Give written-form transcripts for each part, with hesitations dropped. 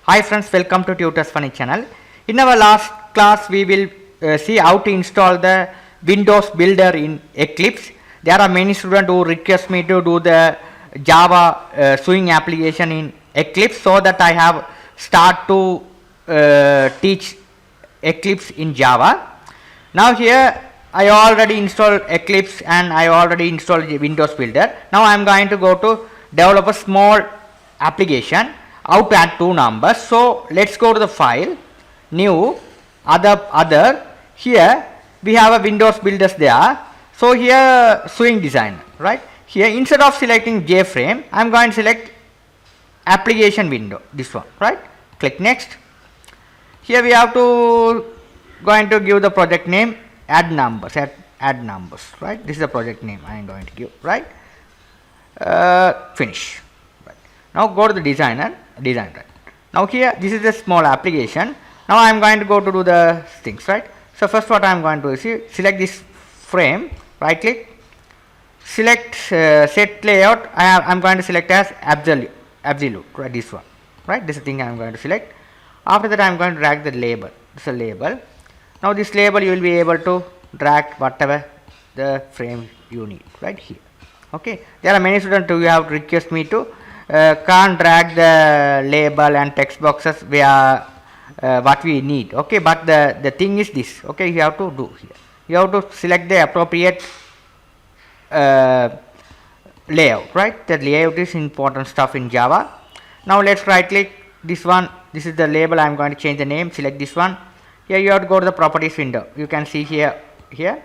Hi friends, welcome to Tutors Funny channel. In our last class, we will see how to install the Windows Builder in Eclipse. There are many students who request me to do the Java sewing application in Eclipse, so that I have start to teach Eclipse in Java. Now here I already installed Eclipse and I already installed Windows Builder. Now I am going to go to develop a small application. How to add two numbers. So let's go to the file, new, other. Here we have a Windows Builders there. So here Swing Designer, right? Here instead of selecting JFrame, I am going to select application window, this one, right? Click next. Here we have to going to give the project name, add numbers, right? This is the project name I am going to give, right? Finish. Right. Now go to the design. Right. Now here this is a small application. Now I am going to go to do the things, right? So first what I am going to do is select this frame, right click, select set layout. I am going to select as absolute, right? This one, right? This is the thing I am going to select. After that I am going to drag the label. This is a label. Now this label you will be able to drag whatever the frame you need, right here. Okay, there are many students who have request me to can't drag the label and text boxes via what we need. Okay, but the thing is this. Okay, you have to do here. You have to select the appropriate layout, right? The layout is important stuff in Java. Now let's right click this one. This is the label. I am going to change the name. Select this one. Here you have to go to the properties window. You can see here. Here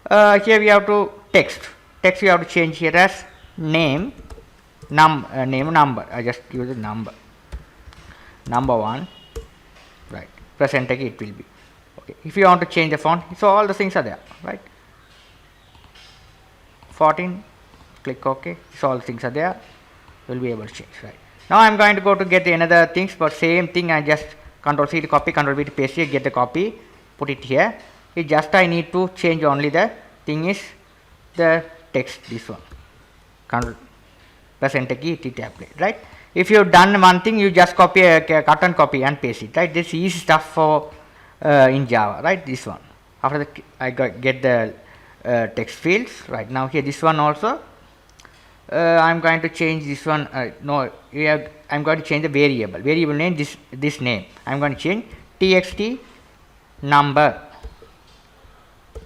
we have to text you have to change here as name number. I just give the number 1, right? Present key it will be. Okay, if you want to change the font, so all the things are there, right? 14, click OK. So all the things are there. You will be able to change, right? Now I am going to go to get another things, but same thing. I just Control C to copy, Control V to paste here, get the copy, put it here. It just I need to change only the thing is the text, this one. Control press enter key, it apply, right? If you have done one thing, you just copy, cut and copy and paste it, right? This is easy stuff for in Java, right? This one. After that, I get the text fields, right? Now here this one also. I am going to change this one. No, I am going to change the variable. Variable name this name. I am going to change txt number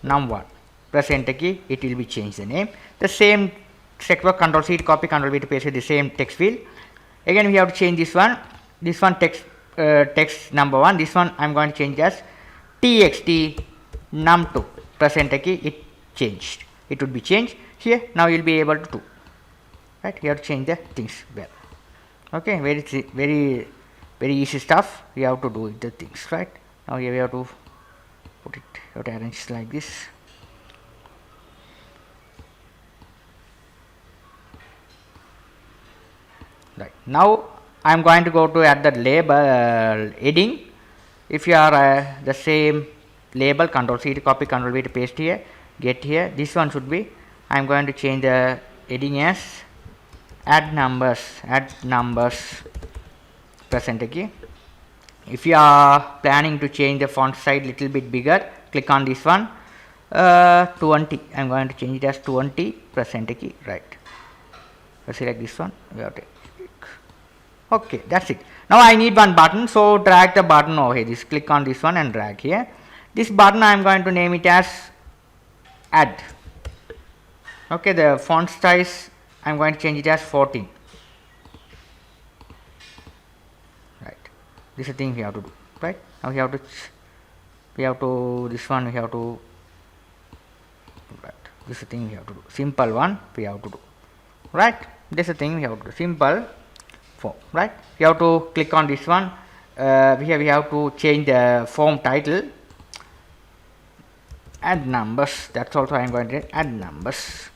num1. Press enter key. It will be changed the name. The same sector. Control C to copy. Control V to paste the same text field. Again we have to change this one. This one text number 1. This one I am going to change as txt num2. Press enter key. It changed. It would be changed here. Now you will be able to do. Right, you have to change the things well. Okay, very easy stuff. You have to do the things, right? Now here we have to put it. You have to arrange it like this. Right, now I am going to go to add the label heading. If you are the same label, Control C to copy, Control V to paste here, get here. This one should be. I am going to change the heading as add numbers, press enter key. If you are planning to change the font size little bit bigger, click on this one, 20. I am going to change it as 20, press enter key, right? Select this one, we have to click. Okay, that's it. Now I need one button, so drag the button over here. Just click on this one and drag here. This button I am going to name it as add. Okay, the font size I am going to change it as 14. Right. This is the thing we have to do. Right. Now we have to this one we have to. Right. This is the thing we have to do. Simple one we have to do. Right. This is the thing we have to do. Simple form. Right. We have to click on this one. Here we have to change the form title. Add numbers. That's also I am going to add numbers.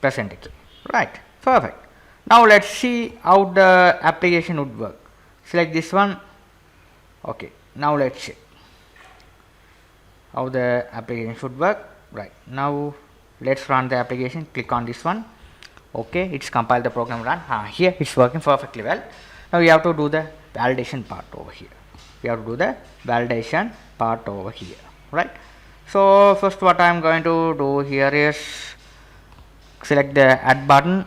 Press enter key. Right, perfect. Now let's see how the application would work. Select this one. Okay, now let's see how the application should work. Right, now let's run the application. Click on this one. Okay, it's compiled the program run. Here it's working perfectly well. Now we have to do the validation part over here. We have to do the validation part over here, right? So first what I am going to do here is select the add button.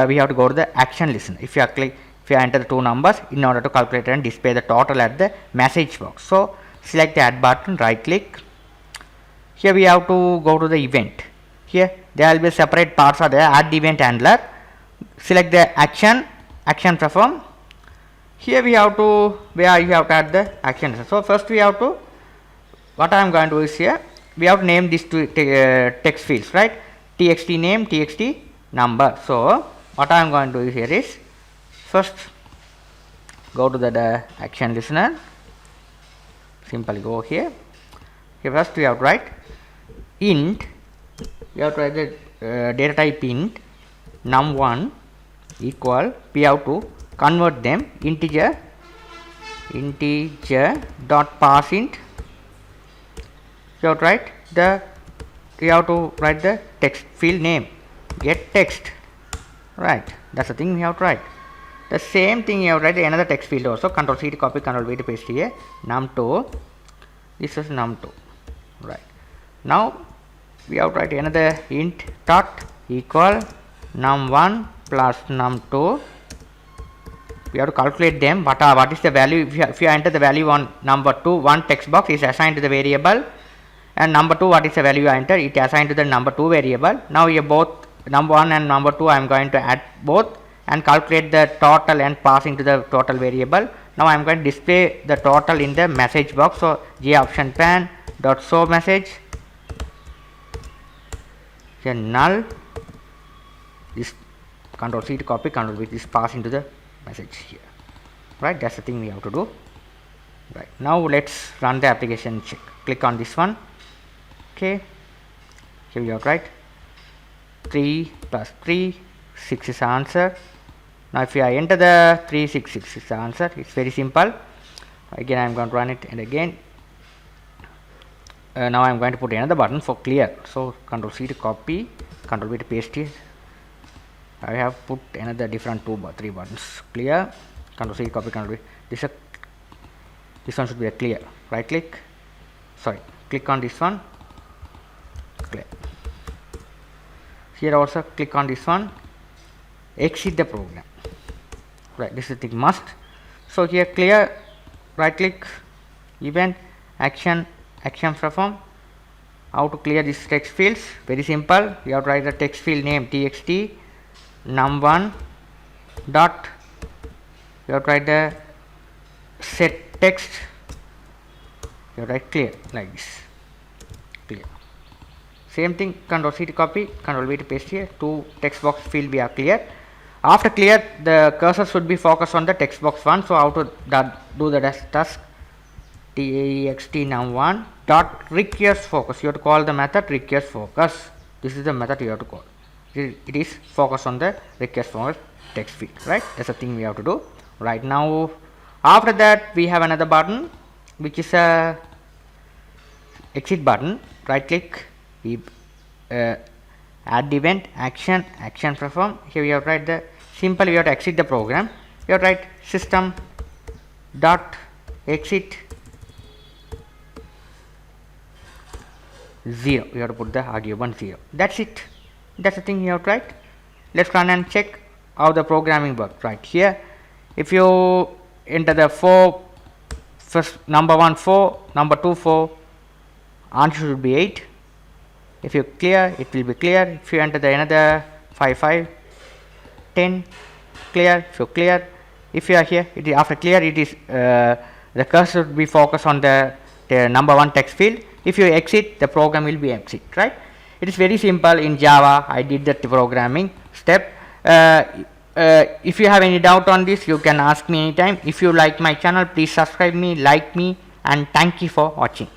We have to go to the action listener. If you enter the two numbers in order to calculate and display the total at the message box. So select the add button, right click. Here we have to go to the event. Here there will be separate parts of the add event handler. Select the action perform. Here we have to where you have to add the action. So first we have to what I am going to do is here we have to name these two text fields, right? TXT name, TXT number. So what I am going to do here is first go to the action listener. Simply go here. Here first we have to write int. We have to write the data type int num1 equal. We have to convert them integer dot parseInt. You have to write the text field name get text, right? That's the thing we have to write. The same thing you have to write another text field also. Control C to copy, Control V to paste here. Num2. This is num2, right? Now we have to write another int dot equal num1 plus num2. We have to calculate them. But what is the value? If you enter the value on number 2, one text box is assigned to the variable, and number 2, what is the value I enter? It is assigned to the number 2 variable. Now here both number 1 and number 2 I am going to add both and calculate the total and pass into the total variable. Now I am going to display the total in the message box. So J option pan dot show message. Here null. This Control C to copy, Control V this pass into the message here, right? That's the thing we have to do, right? Now let's run the application check. Click on this one. Okay, here we have right 3 plus 3 6 is the answer. Now if I enter the 366 is the answer. It's very simple. Again I am going to run it and again. Now I am going to put another button for clear. So Control C to copy, Control V to paste it. I have put another different 3 buttons. Clear, Control C copy, Control V. This one should be a clear. Right click. Sorry, click on this one. Clear. Here also click on this one. Exit the program. Right, this is the must. So here clear. Right click. Event action perform. How to clear these text fields? Very simple. You have to write the text field name txt num1 dot. You have to write the set text. You write clear like this. Clear. Same thing. Control C to copy, Control V to paste here. 2 text box field we are clear. After clear, the cursor should be focused on the text box one. So how to do the task? Text num1 dot requires focus. You have to call the method requires focus. This is the method you have to call. It is focus on the requires focus text field, right? That's the thing we have to do. Right now, after that we have another button which is a exit button. Right click, we add event action perform. Here we have to write the simple. We have to exit the program. You have to write system dot exit 0. You have to put the argument 0. That's it. That's the thing you have to write. Let's run and check how the programming works. Right here, if you enter the 4, first number 1 4, number 2 4, answer should be 8. If you clear, it will be clear. If you enter the another 5 5, 10, clear. If you clear, if you are here, it is after clear. It is the cursor should be focused on the number 1 text field. If you exit, the program will be exit, right? It is very simple. In Java, I did that programming step. If you have any doubt on this, you can ask me anytime. If you like my channel, please subscribe me, like me, and thank you for watching.